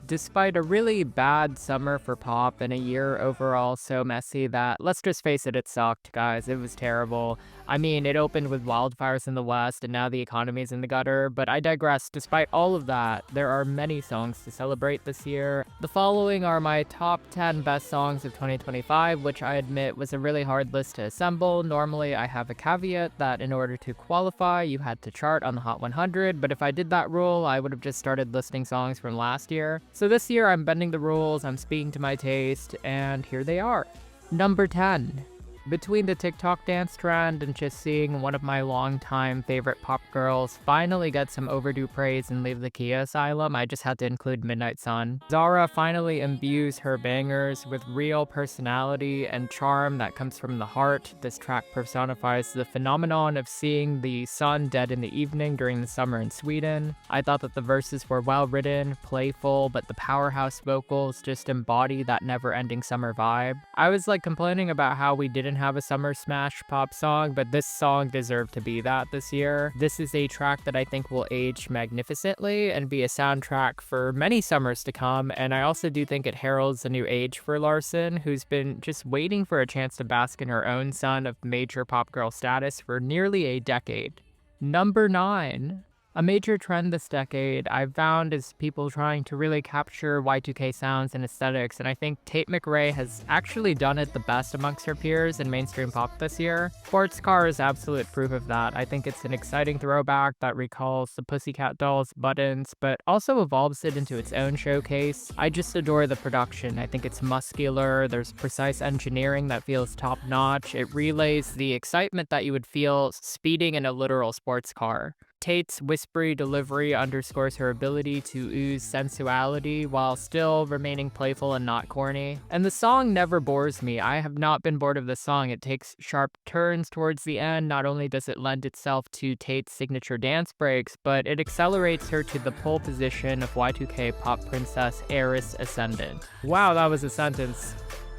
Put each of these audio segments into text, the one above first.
Despite a really bad summer for pop and a year overall so messy that, let's just face it, it sucked, guys. It was terrible. I mean, it opened with wildfires in the West and now the economy's in the gutter, but I digress. Despite all of that, there are many songs to celebrate this year. The following are my top 10 best songs of 2025, which I admit was a really hard list to assemble. Normally, I have a caveat that in order to qualify, you had to chart on the Hot 100, but if I did that rule, I would have just started listing songs from last year. So this year, I'm bending the rules, I'm speaking to my taste, and here they are. Number 10. Between the TikTok dance trend and just seeing one of my longtime favorite pop girls finally get some overdue praise and leave the Kia asylum, I just had to include Midnight Sun. Zara finally imbues her bangers with real personality and charm that comes from the heart. This track personifies the phenomenon of seeing the sun dead in the evening during the summer in Sweden. I thought that the verses were well written, playful, but the powerhouse vocals just embody that never-ending summer vibe. I was like complaining about how we didn't have a summer smash pop song, but this song deserved to be that this year. This is a track that I think will age magnificently and be a soundtrack for many summers to come, and I also do think it heralds a new age for Larson, who's been just waiting for a chance to bask in her own sun of major pop girl status for nearly a decade. Number 9. A major trend this decade I've found is people trying to really capture Y2K sounds and aesthetics, and I think Tate McRae has actually done it the best amongst her peers in mainstream pop this year. Sports Car is absolute proof of that. I think it's an exciting throwback that recalls the Pussycat Dolls buttons, but also evolves it into its own showcase. I just adore the production. I think it's muscular, there's precise engineering that feels top-notch, it relays the excitement that you would feel speeding in a literal sports car. Tate's whispery delivery underscores her ability to ooze sensuality while still remaining playful and not corny. And the song never bores me. I have not been bored of the song. It takes sharp turns towards the end. Not only does it lend itself to Tate's signature dance breaks, but it accelerates her to the pole position of Y2K pop princess heiress ascendant. Wow, that was a sentence.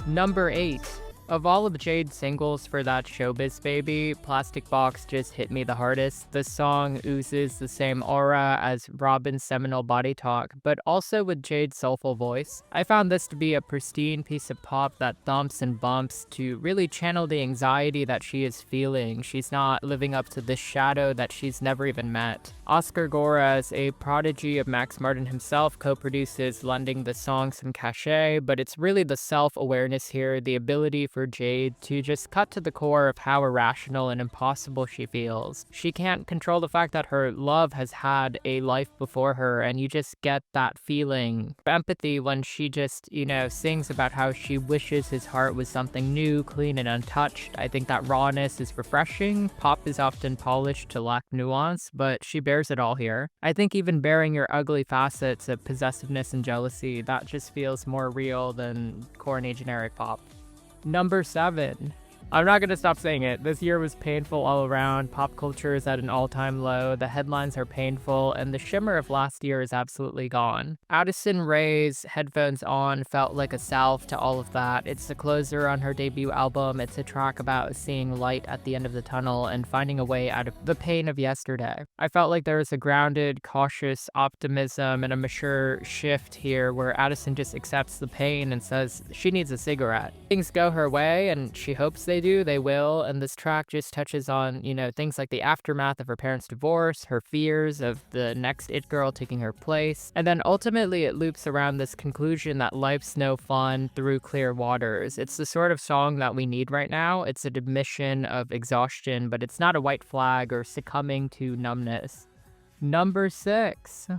Number 8. Of all of Jade's singles for that Showbiz Baby, Plastic Box just hit me the hardest. The song oozes the same aura as Robin's seminal Body Talk, but also with Jade's soulful voice. I found this to be a pristine piece of pop that thumps and bumps to really channel the anxiety that she is feeling. She's not living up to this shadow that she's never even met. Oscar Gores, a prodigy of Max Martin himself, co-produces, lending the song some cachet, but it's really the self-awareness here, the ability for Jade to just cut to the core of how irrational and impossible she feels. She can't control the fact that her love has had a life before her, and you just get that feeling of empathy when she just, sings about how she wishes his heart was something new, clean, and untouched. I think that rawness is refreshing. Pop is often polished to lack nuance, but she bears it all here. I think even bearing your ugly facets of possessiveness and jealousy, that just feels more real than corny generic pop. Number 7. I'm not gonna stop saying it. This year was painful all around. Pop culture is at an all-time low. The headlines are painful, and the shimmer of last year is absolutely gone. Addison Rae's Headphones On felt like a salve to all of that. It's the closer on her debut album. It's a track about seeing light at the end of the tunnel and finding a way out of the pain of yesterday. I felt like there was a grounded, cautious optimism and a mature shift here where Addison just accepts the pain and says she needs a cigarette. Things go her way, and she hopes they will, and this track just touches on, things like the aftermath of her parents' divorce, her fears of the next it girl taking her place, and then ultimately it loops around this conclusion that life's no fun through clear waters. It's the sort of song that we need right now. It's an admission of exhaustion, but it's not a white flag or succumbing to numbness. Number 6.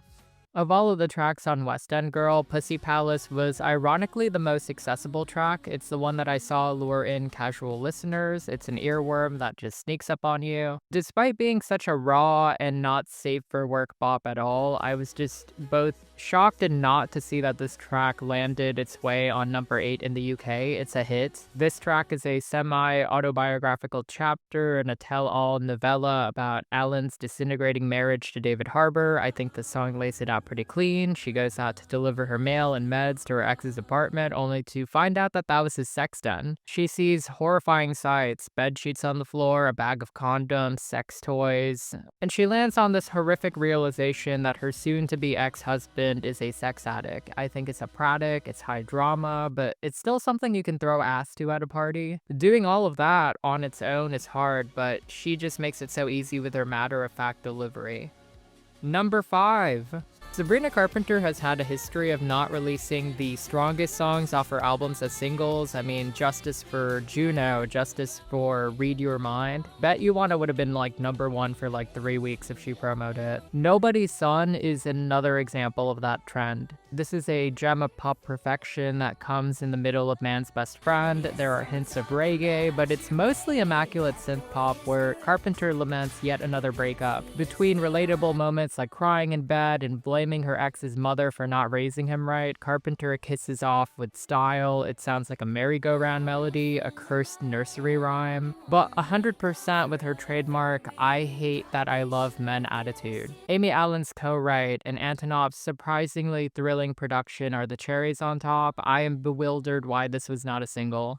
Of all of the tracks on West End Girl, Pussy Palace was ironically the most accessible track. It's the one that I saw lure in casual listeners. It's an earworm that just sneaks up on you. Despite being such a raw and not safe for work bop at all, I was just both shocked and not to see that this track landed its way on number 8 in the UK. It's a hit. This track is a semi-autobiographical chapter and a tell-all novella about Alan's disintegrating marriage to David Harbour. I think the song lays it out pretty clean. She goes out to deliver her mail and meds to her ex's apartment, only to find out that that was his sex den. She sees horrifying sights, bed sheets on the floor, a bag of condoms, sex toys, and she lands on this horrific realization that her soon-to-be ex-husband husband is a sex addict. I think it's operatic, it's high drama, but it's still something you can throw ass to at a party. Doing all of that on its own is hard, but she just makes it so easy with her matter-of-fact delivery. Number 5. Sabrina Carpenter has had a history of not releasing the strongest songs off her albums as singles. I mean, Justice for Juno, Justice for Read Your Mind. Bet You Wanna would have been like number 1 for like 3 weeks if she promoted it. Nobody's Son is another example of that trend. This is a gem of pop perfection that comes in the middle of Man's Best Friend. There are hints of reggae, but it's mostly immaculate synth pop where Carpenter laments yet another breakup. Between relatable moments like crying in bed and blaming her ex's mother for not raising him right, Carpenter kisses off with style. It sounds like a merry-go-round melody, a cursed nursery rhyme, but 100% with her trademark "I hate that I love men" attitude. Amy Allen's co-write and Antonov's surprisingly thrilling production are the cherries on top. I am bewildered why this was not a single.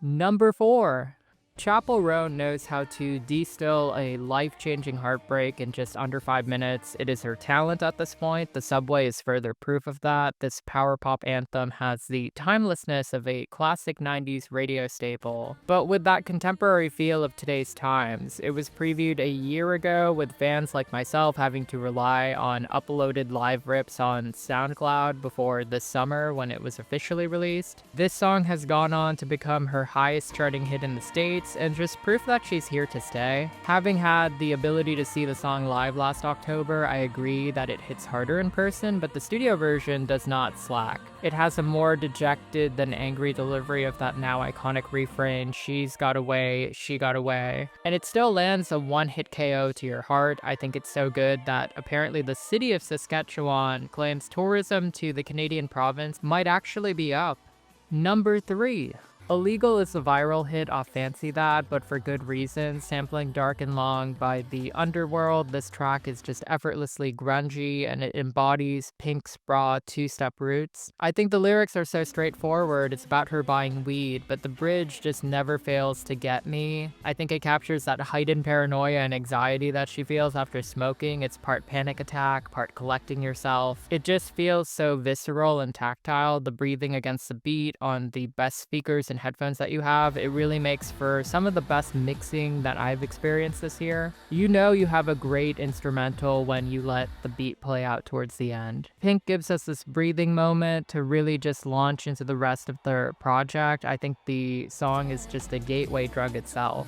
Number 4. Chappell Roan knows how to distill a life-changing heartbreak in just under 5 minutes. It is her talent at this point. The Subway is further proof of that. This power pop anthem has the timelessness of a classic 90s radio staple, but with that contemporary feel of today's times. It was previewed a year ago, with fans like myself having to rely on uploaded live rips on SoundCloud before this summer when it was officially released. This song has gone on to become her highest charting hit in the States, and just proof that she's here to stay. Having had the ability to see the song live last October, I agree that it hits harder in person, but the studio version does not slack. It has a more dejected than angry delivery of that now iconic refrain, "She's got away, she got away," and it still lands a one-hit KO to your heart. I think it's so good that apparently the city of Saskatchewan claims tourism to the Canadian province might actually be up. Number 3. Illegal is a viral hit off Fancy That, but for good reason. Sampling Dark and Long by the Underworld, this track is just effortlessly grungy and it embodies Pink's raw two-step roots. I think the lyrics are so straightforward. It's about her buying weed, but the bridge just never fails to get me. I think it captures that heightened paranoia and anxiety that she feels after smoking. It's part panic attack, part collecting yourself. It just feels so visceral and tactile. The breathing against the beat on the best speakers and headphones that you have, it really makes for some of the best mixing that I've experienced this year. You know you have a great instrumental when you let the beat play out towards the end. Pink gives us this breathing moment to really just launch into the rest of their project. I think the song is just a gateway drug itself.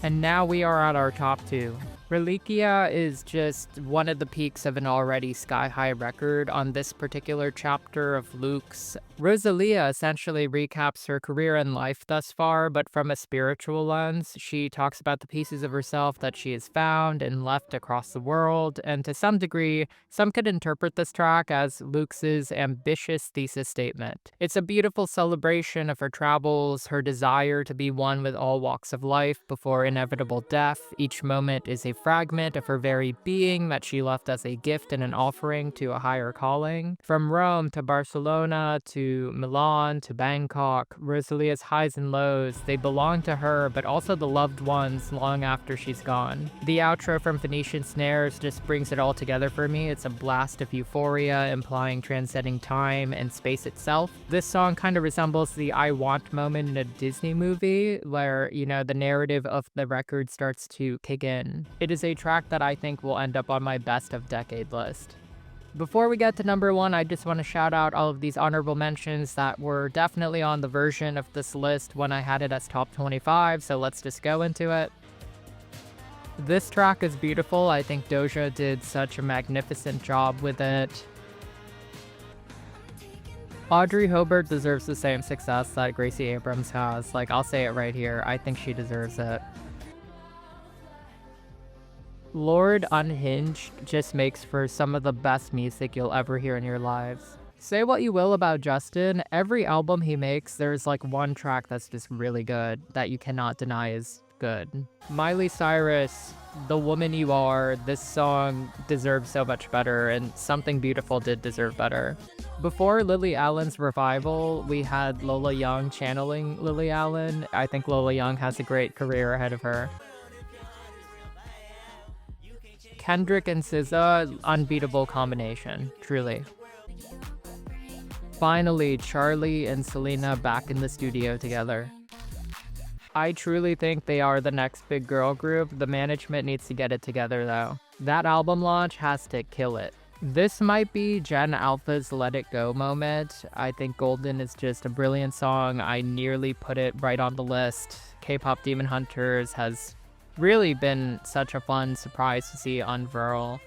And now we are at our top 2. Reliquia is just one of the peaks of an already sky-high record on this particular chapter of Luke's. Rosalia essentially recaps her career and life thus far, but from a spiritual lens. She talks about the pieces of herself that she has found and left across the world, and to some degree, some could interpret this track as Luke's ambitious thesis statement. It's a beautiful celebration of her travels, her desire to be one with all walks of life before inevitable death. Each moment is a fragment of her very being that she left as a gift and an offering to a higher calling. From Rome to Barcelona to Milan to Bangkok, Rosalia's highs and lows, they belong to her, but also the loved ones long after she's gone. The outro from Phoenician Snares just brings it all together for me. It's a blast of euphoria, implying transcending time and space itself. This song kind of resembles the I Want moment in a Disney movie, where, you know, the narrative of the record starts to kick in. It is a track that I think will end up on my best of decade list. Before we get to number 1, I just want to shout out all of these honorable mentions that were definitely on the version of this list when I had it as top 25, so let's just go into it. This track is beautiful. I think Doja did such a magnificent job with it. Audrey Hobart deserves the same success that Gracie Abrams has. Like, I'll say it right here. I think she deserves it. Lord Unhinged just makes for some of the best music you'll ever hear in your lives. Say what you will about Justin, every album he makes, there's like one track that's just really good that you cannot deny is good. Miley Cyrus, The Woman You Are, this song deserves so much better, and Something Beautiful did deserve better. Before Lily Allen's revival, we had Lola Young channeling Lily Allen. I think Lola Young has a great career ahead of her. Kendrick and SZA, unbeatable combination, truly. Finally, Charlie and Selena back in the studio together. I truly think they are the next big girl group. The management needs to get it together though. That album launch has to kill it. This might be Gen Alpha's Let It Go moment. I think Golden is just a brilliant song. I nearly put it right on the list. K-pop Demon Hunters has really been such a fun surprise to see unfurl.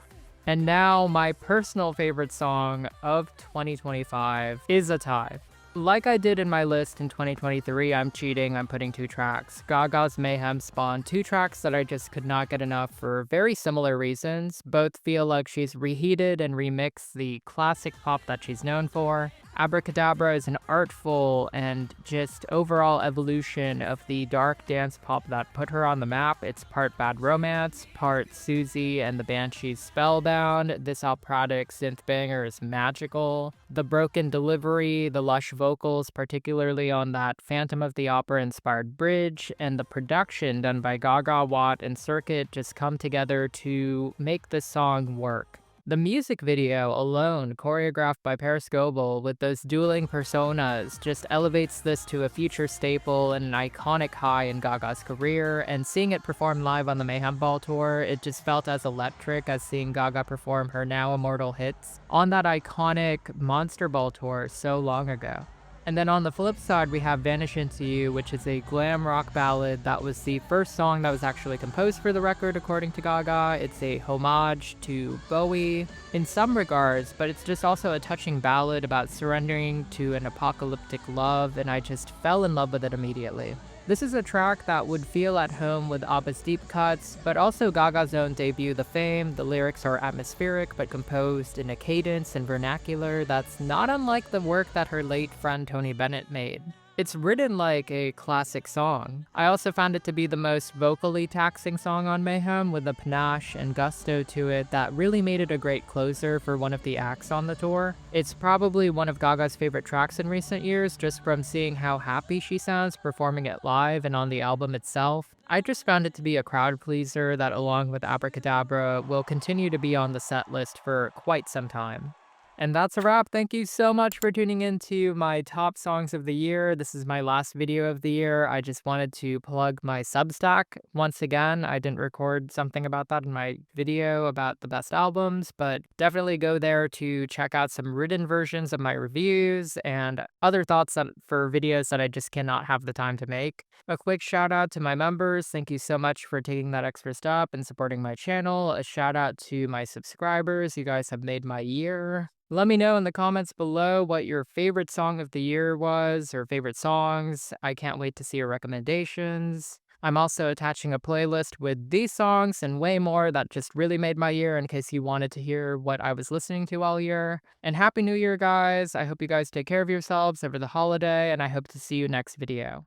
And now my personal favorite song of 2025 is a tie. Like I did in my list in 2023, I'm cheating, I'm putting 2 tracks. Gaga's Mayhem spawned 2 tracks that I just could not get enough for very similar reasons. Both feel like she's reheated and remixed the classic pop that she's known for. Abracadabra is an artful and just overall evolution of the dark dance pop that put her on the map. It's part Bad Romance, part Susie and the Banshees Spellbound. This operatic synth banger is magical. The broken delivery, the lush vocals, particularly on that Phantom of the Opera inspired bridge, and the production done by Gaga, Watt, and Circuit just come together to make this song work. The music video alone, choreographed by Paris Goebel with those dueling personas, just elevates this to a future staple and an iconic high in Gaga's career, and seeing it performed live on the Mayhem Ball tour, it just felt as electric as seeing Gaga perform her now immortal hits on that iconic Monster Ball tour so long ago. And then on the flip side, we have Vanish Into You, which is a glam rock ballad that was the first song that was actually composed for the record, according to Gaga. It's a homage to Bowie in some regards, but it's just also a touching ballad about surrendering to an apocalyptic love, and I just fell in love with it immediately. This is a track that would feel at home with ABBA's deep cuts, but also Gaga's own debut, The Fame. The lyrics are atmospheric, but composed in a cadence and vernacular that's not unlike the work that her late friend Tony Bennett made. It's written like a classic song. I also found it to be the most vocally taxing song on Mayhem, with a panache and gusto to it that really made it a great closer for one of the acts on the tour. It's probably one of Gaga's favorite tracks in recent years, just from seeing how happy she sounds performing it live and on the album itself. I just found it to be a crowd pleaser that, along with Abracadabra, will continue to be on the set list for quite some time. And that's a wrap. Thank you so much for tuning into my top songs of the year. This is my last video of the year. I just wanted to plug my Substack. Once again, I didn't record something about that in my video about the best albums, but definitely go there to check out some written versions of my reviews and other thoughts for videos that I just cannot have the time to make. A quick shout out to my members. Thank you so much for taking that extra step and supporting my channel. A shout out to my subscribers. You guys have made my year. Let me know in the comments below what your favorite song of the year was, or favorite songs. I can't wait to see your recommendations. I'm also attaching a playlist with these songs and way more that just really made my year, in case you wanted to hear what I was listening to all year. And Happy New Year, guys! I hope you guys take care of yourselves over the holiday, and I hope to see you next video.